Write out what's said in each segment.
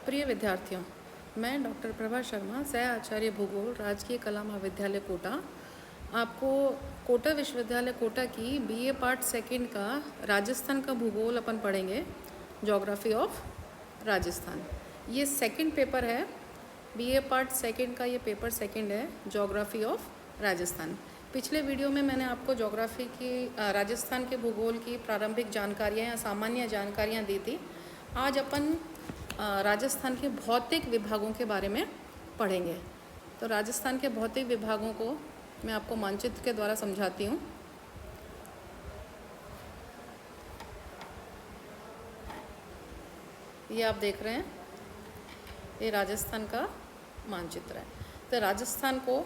प्रिय विद्यार्थियों, मैं डॉक्टर प्रभा शर्मा, सह आचार्य भूगोल, राजकीय कला महाविद्यालय कोटा, आपको कोटा विश्वविद्यालय कोटा की बीए पार्ट सेकंड का राजस्थान का भूगोल अपन पढ़ेंगे, ज्योग्राफी ऑफ राजस्थान। ये सेकंड पेपर है, बीए पार्ट सेकंड का ये पेपर सेकंड है, ज्योग्राफी ऑफ राजस्थान। पिछले वीडियो में मैंने आपको ज्योग्राफी की राजस्थान के भूगोल की प्रारंभिक जानकारियाँ या सामान्य जानकारियाँ दी थी। आज अपन राजस्थान के भौतिक विभागों के बारे में पढ़ेंगे। तो राजस्थान के भौतिक विभागों को मैं आपको मानचित्र के द्वारा समझाती हूँ। ये आप देख रहे हैं, ये राजस्थान का मानचित्र है। तो राजस्थान को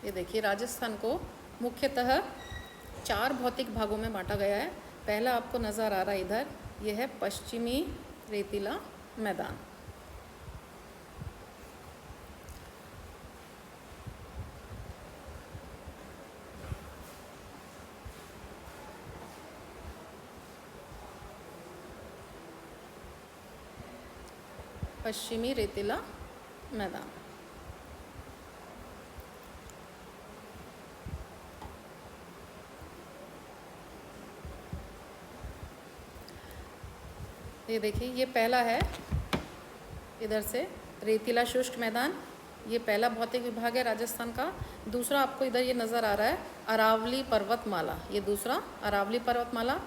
ये देखिए, राजस्थान को मुख्यतः 4 भौतिक भागों में बांटा गया है। पहला आपको नज़र आ रहा है इधर, यह है पश्चिमी रेतीला मैदान। पश्चिमी रेतीला मैदान। ये देखिए, ये पहला है इधर से रेतीला शुष्क मैदान। ये पहला भौतिक विभाग है राजस्थान का। दूसरा आपको इधर ये नज़र आ रहा है अरावली पर्वतमाला, ये दूसरा अरावली पर्वतमाला।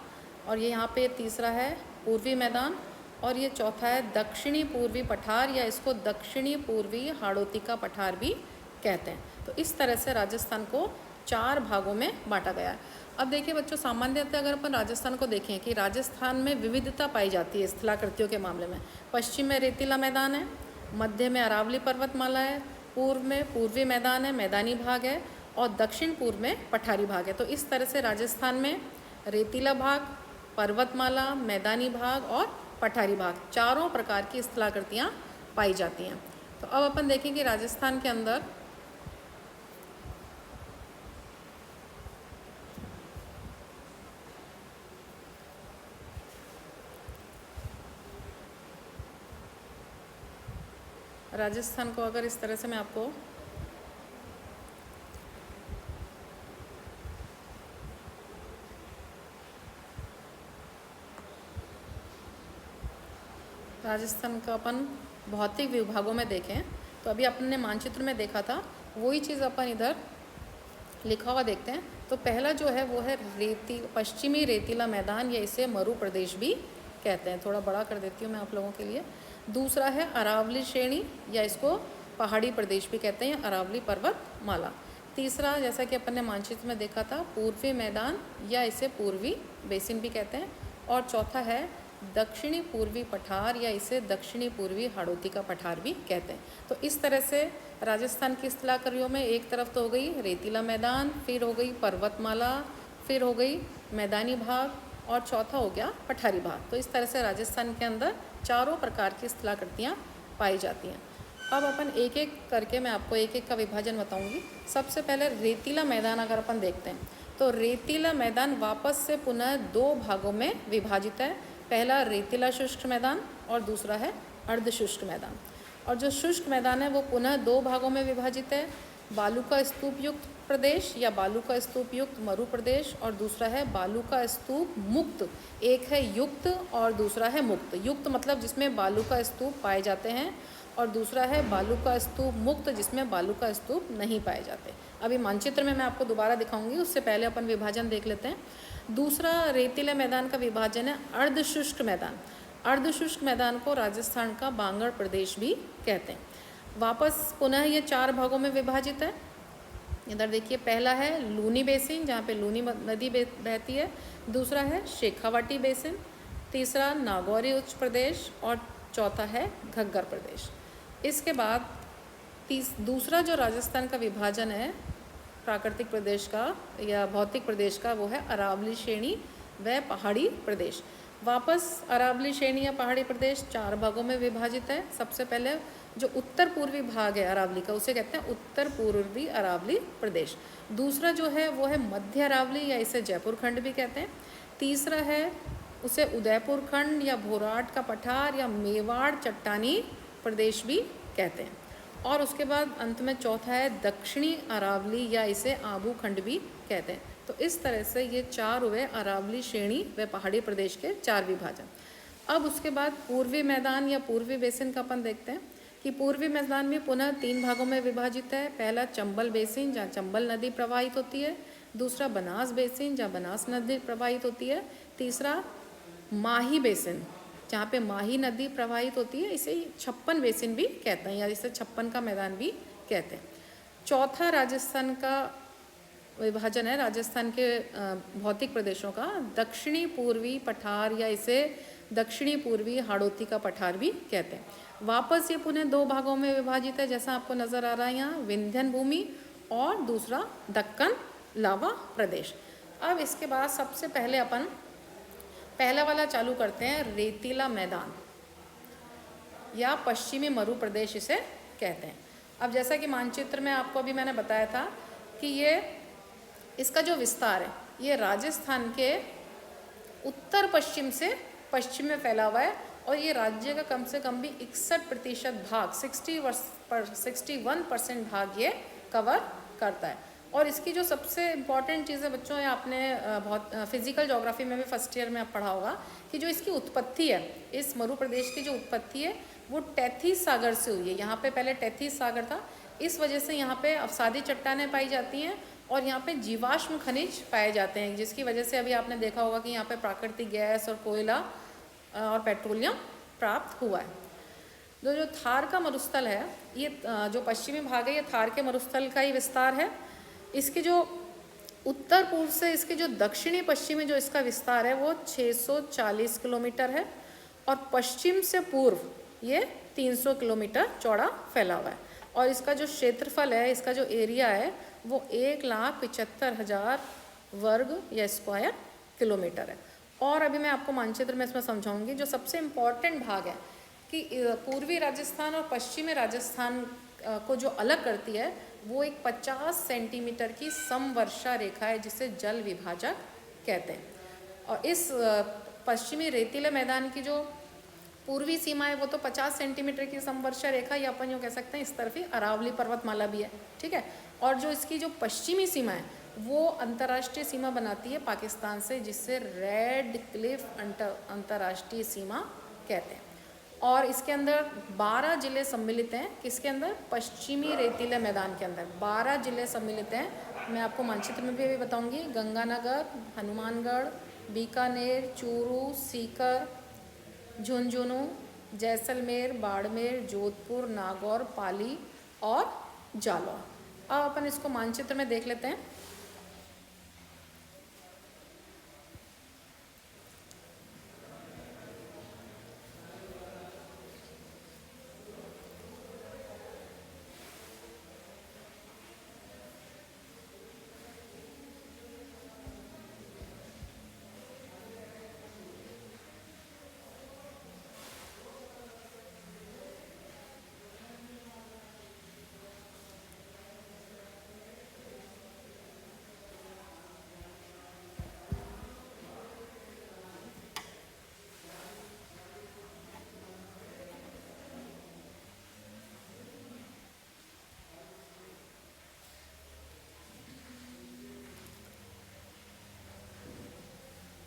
और ये यहाँ पे तीसरा है पूर्वी मैदान, और ये चौथा है दक्षिणी पूर्वी पठार, या इसको दक्षिणी पूर्वी हाड़ौती का पठार भी कहते हैं। तो इस तरह से राजस्थान को 4 भागों में बांटा गया है। अब देखिए बच्चों, सामान्यतः अगर अपन राजस्थान को देखें कि राजस्थान में विविधता पाई जाती है स्थलाकृतियों के मामले में। पश्चिम में रेतीला मैदान है, मध्य में अरावली पर्वतमाला है, पूर्व में पूर्वी मैदान है, मैदानी भाग है, और दक्षिण पूर्व में पठारी भाग है। तो इस तरह से राजस्थान में रेतीला भाग, पर्वतमाला, मैदानी भाग और पठारी भाग, चारों प्रकार की स्थलाकृतियाँ पाई जाती हैं। तो अब अपन देखें कि राजस्थान के अंदर राजस्थान को अगर इस तरह से मैं आपको राजस्थान का अपन भौतिक विभागों में देखें तो अभी अपने मानचित्र में देखा था, वही चीज़ अपन इधर लिखा हुआ देखते हैं। तो पहला जो है वो है पश्चिमी रेतीला मैदान, या इसे मरु प्रदेश भी कहते हैं। थोड़ा बड़ा कर देती हूँ मैं आप लोगों के लिए। दूसरा है अरावली श्रेणी, या इसको पहाड़ी प्रदेश भी कहते हैं, अरावली पर्वतमाला। तीसरा, जैसा कि अपन ने मानचित्र में देखा था, पूर्वी मैदान, या इसे पूर्वी बेसिन भी कहते हैं। और चौथा है दक्षिणी पूर्वी पठार, या इसे दक्षिणी पूर्वी हाड़ौती का पठार भी कहते हैं। तो इस तरह से राजस्थान की स्थलाकृतियों में एक तरफ तो हो गई रेतीला मैदान, फिर हो गई पर्वतमाला, फिर हो गई मैदानी भाग, और चौथा हो गया पठारी भाग। तो इस तरह से राजस्थान के अंदर चारों प्रकार की स्थलाकृतियाँ पाई जाती हैं। अब अपन एक एक करके मैं आपको एक एक का विभाजन बताऊंगी। सबसे पहले रेतीला मैदान अगर अपन देखते हैं तो रेतीला मैदान वापस से पुनः 2 भागों में विभाजित है। पहला रेतीला शुष्क मैदान और दूसरा है अर्ध शुष्क मैदान। और जो शुष्क मैदान है वो पुनः 2 भागों में विभाजित है, बालू का स्तूप युक्त प्रदेश या बालू का स्तूप युक्त मरु प्रदेश, और दूसरा है बालू का स्तूप मुक्त। एक है युक्त और दूसरा है मुक्त। युक्त मतलब जिसमें बालू का स्तूप पाए जाते हैं, और दूसरा है बालू का स्तूप मुक्त, जिसमें बालू का स्तूप नहीं पाए जाते। अभी मानचित्र में मैं आपको दोबारा दिखाऊंगी, उससे पहले अपन विभाजन देख लेते हैं। दूसरा रेतीले मैदान का विभाजन है अर्ध शुष्क मैदान। अर्ध शुष्क मैदान को राजस्थान का बांगड़ प्रदेश भी कहते हैं। वापस पुनः ये 4 भागों में विभाजित है। इधर देखिए, पहला है लूनी बेसिन, जहाँ पे लूनी नदी बहती है। दूसरा है शेखावाटी बेसिन, तीसरा नागौरी उच्च प्रदेश, और चौथा है घग्गर प्रदेश। इसके बाद दूसरा जो राजस्थान का विभाजन है प्राकृतिक प्रदेश का या भौतिक प्रदेश का, वो है अरावली श्रेणी व पहाड़ी प्रदेश। वापस अरावली श्रेणी या पहाड़ी प्रदेश 4 भागों में विभाजित है। सबसे पहले जो उत्तर पूर्वी भाग है अरावली का, उसे कहते हैं उत्तर पूर्वी अरावली प्रदेश। दूसरा जो है वो है मध्य अरावली या इसे जयपुर खंड भी कहते हैं। तीसरा है उसे उदयपुर खंड या भोराट का पठार या मेवाड़ चट्टानी प्रदेश भी कहते हैं। और उसके बाद अंत में चौथा है दक्षिणी अरावली या इसे आबू खंड भी कहते हैं। तो इस तरह से ये 4 हुए अरावली श्रेणी व पहाड़ी प्रदेश के 4 विभाजन। अब उसके बाद पूर्वी मैदान या पूर्वी बेसिन का अपन देखते हैं कि पूर्वी मैदान में पुनः 3 भागों में विभाजित है। पहला चंबल बेसिन जहाँ चंबल नदी प्रवाहित होती है। दूसरा बनास बेसिन जहाँ बनास नदी प्रवाहित होती है। तीसरा माही बेसिन जहाँ पे माही नदी प्रवाहित होती है, इसे 56 बेसिन भी कहते हैं या इसे 56 का मैदान भी कहते हैं। चौथा राजस्थान का विभाजन है, राजस्थान के भौतिक प्रदेशों का दक्षिणी पूर्वी पठार या इसे दक्षिणी पूर्वी हाड़ौती का पठार भी कहते हैं। वापस ये पुनः 2 भागों में विभाजित है, जैसा आपको नज़र आ रहा है यहाँ, विंध्यन भूमि और दूसरा दक्कन लावा प्रदेश। अब इसके बाद सबसे पहले अपन पहला वाला चालू करते हैं, रेतीला मैदान या पश्चिमी मरु प्रदेश इसे कहते हैं। अब जैसा कि मानचित्र में आपको अभी मैंने बताया था कि ये इसका जो विस्तार है ये राजस्थान के उत्तर पश्चिम से पश्चिम में फैला हुआ है और ये राज्य का कम से कम भी 61% भाग 61% भाग ये कवर करता है। और इसकी जो सबसे इम्पॉर्टेंट चीज़ है बच्चों, ये आपने बहुत फिजिकल ज्योग्राफी में भी फर्स्ट ईयर में आप पढ़ा होगा कि जो इसकी उत्पत्ति है, इस मरु प्रदेश की जो उत्पत्ति है वो टैथीस सागर से हुई है। यहाँ पे पहले टैथीस सागर था, इस वजह से यहाँ पे अवसादी चट्टानें पाई जाती हैं और यहाँ पे जीवाश्म खनिज पाए जाते हैं, जिसकी वजह से अभी आपने देखा होगा कि यहाँ पे प्राकृतिक गैस और कोयला और पेट्रोलियम प्राप्त हुआ है। जो थार का मरुस्थल है, ये जो पश्चिमी भाग है ये थार के मरुस्थल का ही विस्तार है। इसके जो उत्तर पूर्व से इसके जो दक्षिणी पश्चिमी जो इसका विस्तार है वो 640 किलोमीटर है और पश्चिम से पूर्व ये 300 किलोमीटर चौड़ा फैला हुआ है। और इसका जो क्षेत्रफल है, इसका जो एरिया है वो 1,75,000 वर्ग या स्क्वायर किलोमीटर है। और अभी मैं आपको मानचित्र में इसमें समझाऊंगी। जो सबसे इम्पॉर्टेंट भाग है कि पूर्वी राजस्थान और पश्चिमी राजस्थान को जो अलग करती है वो एक 50 सेंटीमीटर की समवर्षा रेखा है जिसे जल विभाजक कहते हैं। और इस पश्चिमी रेतीले मैदान की जो पूर्वी सीमा है वो तो 50 सेंटीमीटर की समवर्षा रेखा, या अपन यूँ कह सकते हैं इस तरफ ही अरावली पर्वतमाला भी है, ठीक है। और जो इसकी जो पश्चिमी सीमा है वो अंतर्राष्ट्रीय सीमा बनाती है पाकिस्तान से, जिससे रेड क्लिफ अंतर्राष्ट्रीय सीमा कहते हैं। और इसके अंदर 12 जिले सम्मिलित हैं। किसके अंदर? पश्चिमी रेतीले मैदान के अंदर 12 जिले सम्मिलित हैं। मैं आपको मानचित्र में भी अभी बताऊंगी। गंगानगर, हनुमानगढ़, बीकानेर, चूरू, सीकर, झुंझुनू, जैसलमेर, बाड़मेर, जोधपुर, नागौर, पाली और जालौर। अब अपन इसको मानचित्र में देख लेते हैं।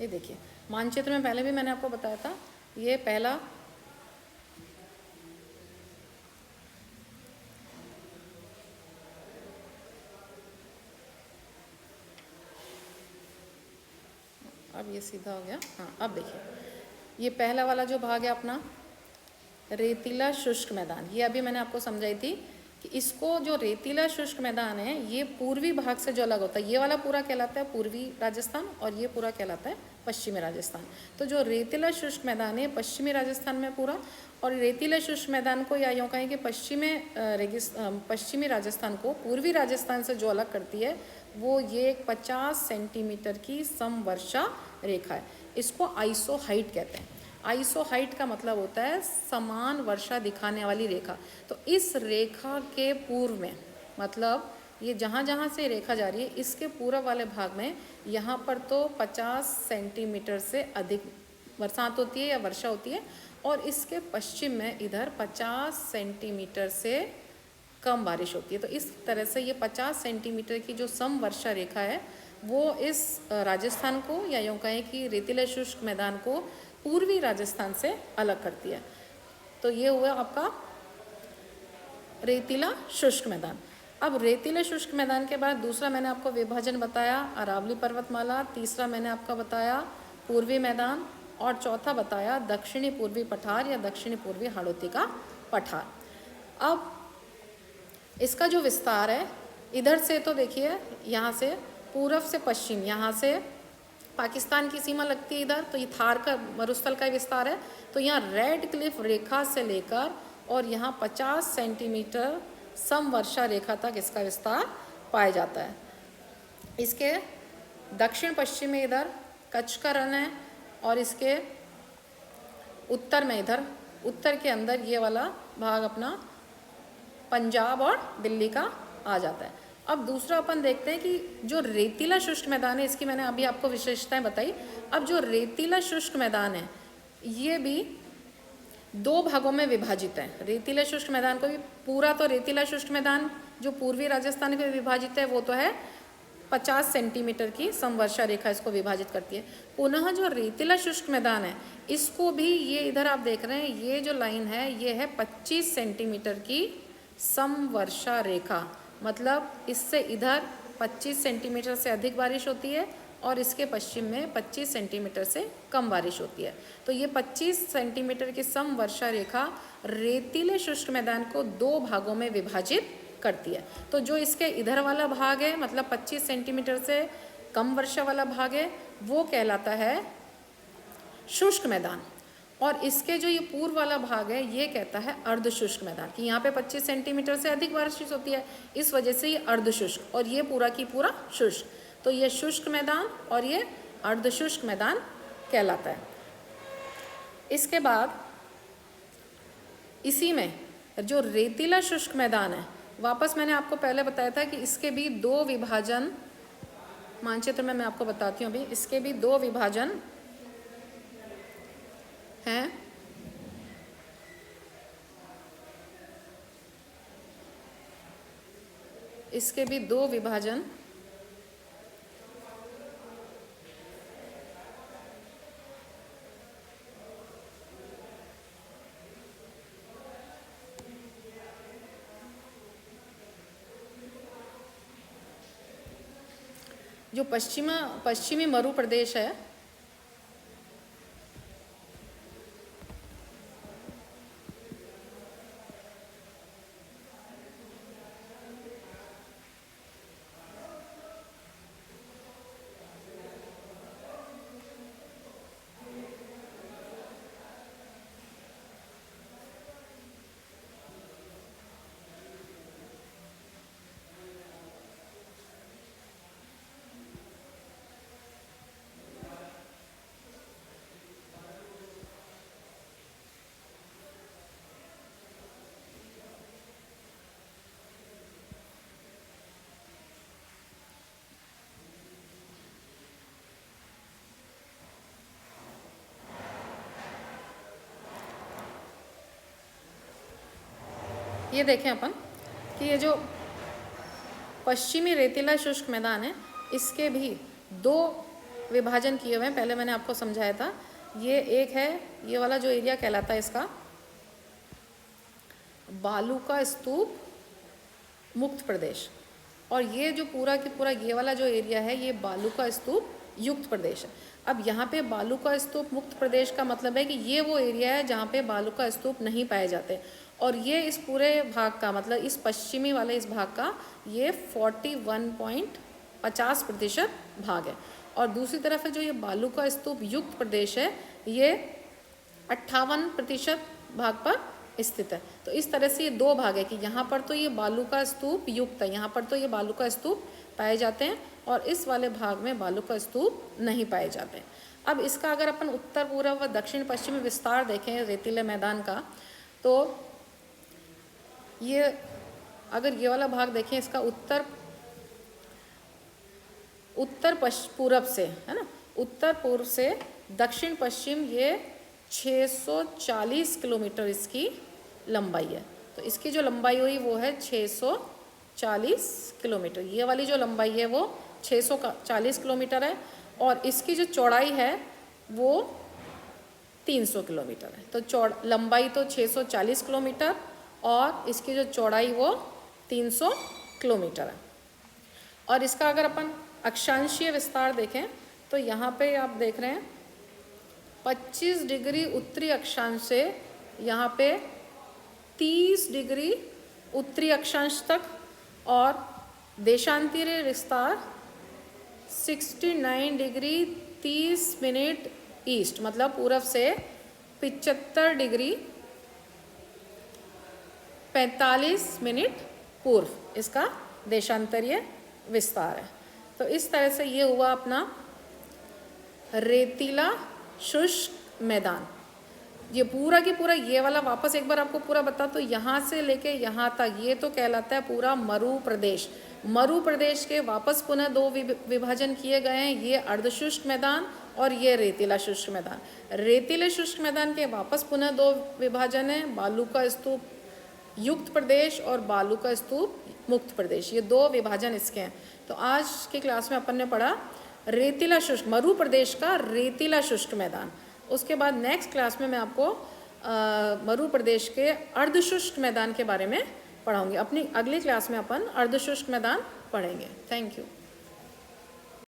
ये देखिए मानचित्र में पहले भी मैंने आपको बताया था, ये पहला अब ये सीधा हो गया। हाँ, अब देखिए ये पहला वाला जो भाग है अपना रेतीला शुष्क मैदान, ये अभी मैंने आपको समझाई थी कि इसको जो रेतीला शुष्क मैदान है ये पूर्वी भाग से जो अलग होता है, ये वाला पूरा कहलाता है पूर्वी राजस्थान और ये पूरा कहलाता है पश्चिमी राजस्थान। तो जो रेतीला शुष्क मैदान है पश्चिमी राजस्थान में पूरा, और रेतीला शुष्क मैदान को या यूँ कहें कि पश्चिमी राजस्थान को पूर्वी राजस्थान से जो अलग करती है वो ये एक 50 सेंटीमीटर की समवर्षा रेखा है। इसको आइसोहाइट कहते हैं। आइसोहाइट का मतलब होता है समान वर्षा दिखाने वाली रेखा। तो इस रेखा के पूर्व में, मतलब ये जहाँ जहाँ से रेखा जा रही है इसके पूर्व वाले भाग में यहाँ पर तो 50 सेंटीमीटर से अधिक बरसात होती है या वर्षा होती है, और इसके पश्चिम में इधर 50 सेंटीमीटर से कम बारिश होती है। तो इस तरह से ये 50 सेंटीमीटर की जो सम वर्षा रेखा है वो इस राजस्थान को, या यूँ कहें कि रेतीले शुष्क मैदान को पूर्वी राजस्थान से अलग करती है। तो ये हुआ आपका रेतीला शुष्क मैदान। अब रेतीले शुष्क मैदान के बाद दूसरा मैंने आपको विभाजन बताया अरावली पर्वतमाला, तीसरा मैंने आपका बताया पूर्वी मैदान, और चौथा बताया दक्षिणी पूर्वी पठार या दक्षिणी पूर्वी हाड़ौती का पठार। अब इसका जो विस्तार है इधर से, तो देखिए यहाँ से पूर्व से पश्चिम, यहाँ से पाकिस्तान की सीमा लगती है इधर, तो ये थार का मरुस्थल का विस्तार है। तो यहाँ रेड क्लिफ रेखा से लेकर और यहाँ 50 सेंटीमीटर समवर्षा रेखा तक इसका विस्तार पाया जाता है। इसके दक्षिण पश्चिम में इधर कच्छ का रण है, और इसके उत्तर में इधर उत्तर के अंदर ये वाला भाग अपना पंजाब और दिल्ली का आ जाता है। अब दूसरा अपन देखते हैं कि जो रेतीला शुष्क मैदान है, इसकी मैंने अभी आपको विशेषताएं बताई। अब जो रेतीला शुष्क मैदान है ये भी दो भागों में विभाजित है। रेतीला शुष्क मैदान को भी पूरा, तो रेतीला शुष्क मैदान जो पूर्वी राजस्थान में विभाजित है वो तो है 50 सेंटीमीटर की समवर्षा रेखा इसको विभाजित करती है। पुनः जो रेतीला शुष्क मैदान है इसको भी, ये इधर आप देख रहे हैं ये जो लाइन है ये है 25 सेंटीमीटर की समवर्षा रेखा, मतलब इससे इधर 25 सेंटीमीटर से अधिक बारिश होती है और इसके पश्चिम में 25 सेंटीमीटर से कम बारिश होती है। तो ये 25 सेंटीमीटर की समवर्षा रेखा रेतीले शुष्क मैदान को दो भागों में विभाजित करती है। तो जो इसके इधर वाला भाग है, मतलब 25 सेंटीमीटर से कम वर्षा वाला भाग है, वो कहलाता है शुष्क मैदान, और इसके जो ये पूर्व वाला भाग है ये कहता है अर्धशुष्क मैदान, कि यहाँ पे 25 सेंटीमीटर से अधिक बारिश होती है, इस वजह से ये अर्धशुष्क, और ये पूरा की पूरा शुष्क। तो ये शुष्क मैदान और ये अर्धशुष्क मैदान कहलाता है। इसके बाद इसी में जो रेतीला शुष्क मैदान है, वापस मैंने आपको पहले बताया था कि इसके भी दो विभाजन, मानचित्र में मैं आपको बताती हूँ अभी, इसके भी दो विभाजन हैं। इसके भी दो विभाजन जो पश्चिमी मरु प्रदेश है, ये देखें अपन कि ये जो पश्चिमी रेतीला शुष्क मैदान है इसके भी दो विभाजन किए हुए हैं। पहले मैंने आपको समझाया था, ये एक है, ये वाला जो एरिया कहलाता है इसका बालू का स्तूप मुक्त प्रदेश, और ये जो पूरा की पूरा ये वाला जो एरिया है ये बालू का स्तूप युक्त प्रदेश है। अब यहाँ पे बालू का स्तूप मुक्त प्रदेश का मतलब है कि ये वो एरिया है जहाँ पे बालू का स्तूप नहीं पाए जाते, और ये इस पूरे भाग का, मतलब इस पश्चिमी वाले इस भाग का ये 41.50% भाग है, और दूसरी तरफ है जो ये बालू का स्तूप युक्त प्रदेश है ये 58% भाग पर स्थित है। तो इस तरह से ये दो भाग है कि यहाँ पर तो ये बालू का स्तूप युक्त है, यहाँ पर तो ये बालू का स्तूप पाए जाते हैं, और इस वाले भाग में बालू का स्तूप नहीं पाए जाते हैं। अब इसका अगर अपन उत्तर पूर्व व दक्षिण पश्चिमी विस्तार देखें रेतीले मैदान का, तो ये अगर ये वाला भाग देखें, इसका उत्तर पूरब से, है ना, उत्तर पूर्व से दक्षिण पश्चिम ये 640 किलोमीटर इसकी लंबाई है। तो इसकी जो लंबाई हुई वो है 640 किलोमीटर। ये वाली जो लंबाई है वो 640 किलोमीटर है, और इसकी जो चौड़ाई है वो 300 किलोमीटर है। तो लंबाई तो 640 किलोमीटर और इसकी जो चौड़ाई वो 300 किलोमीटर है। और इसका अगर अपन अक्षांशीय विस्तार देखें तो यहाँ पे आप देख रहे हैं 25 डिग्री उत्तरी अक्षांश से यहाँ पे 30 डिग्री उत्तरी अक्षांश तक, और देशांतरीय विस्तार 69 डिग्री 30 मिनट ईस्ट, मतलब पूरब से 75 डिग्री 45 मिनट पूर्व इसका देशांतरीय विस्तार है। तो इस तरह से ये हुआ अपना रेतीला शुष्क मैदान। ये पूरा की पूरा, ये वाला वापस एक बार आपको पूरा बता, तो यहाँ से लेके यहाँ तक ये तो कहलाता है पूरा मरु प्रदेश। मरु प्रदेश के वापस पुनः दो विभाजन किए गए हैं, ये अर्धशुष्क मैदान और ये रेतीला शुष्क मैदान। रेतीले शुष्क मैदान के वापस पुनः दो विभाजन है, बालू का स्तूप युक्त प्रदेश और बालू का स्तूप मुक्त प्रदेश, ये दो विभाजन इसके हैं। तो आज की क्लास में अपन ने पढ़ा रेतीला शुष्क, मरु प्रदेश का रेतीला शुष्क मैदान। उसके बाद नेक्स्ट क्लास में मैं आपको मरु प्रदेश के अर्धशुष्क मैदान के बारे में पढ़ाऊंगी। अपनी अगली क्लास में अपन अर्धशुष्क मैदान पढ़ेंगे। Thank you.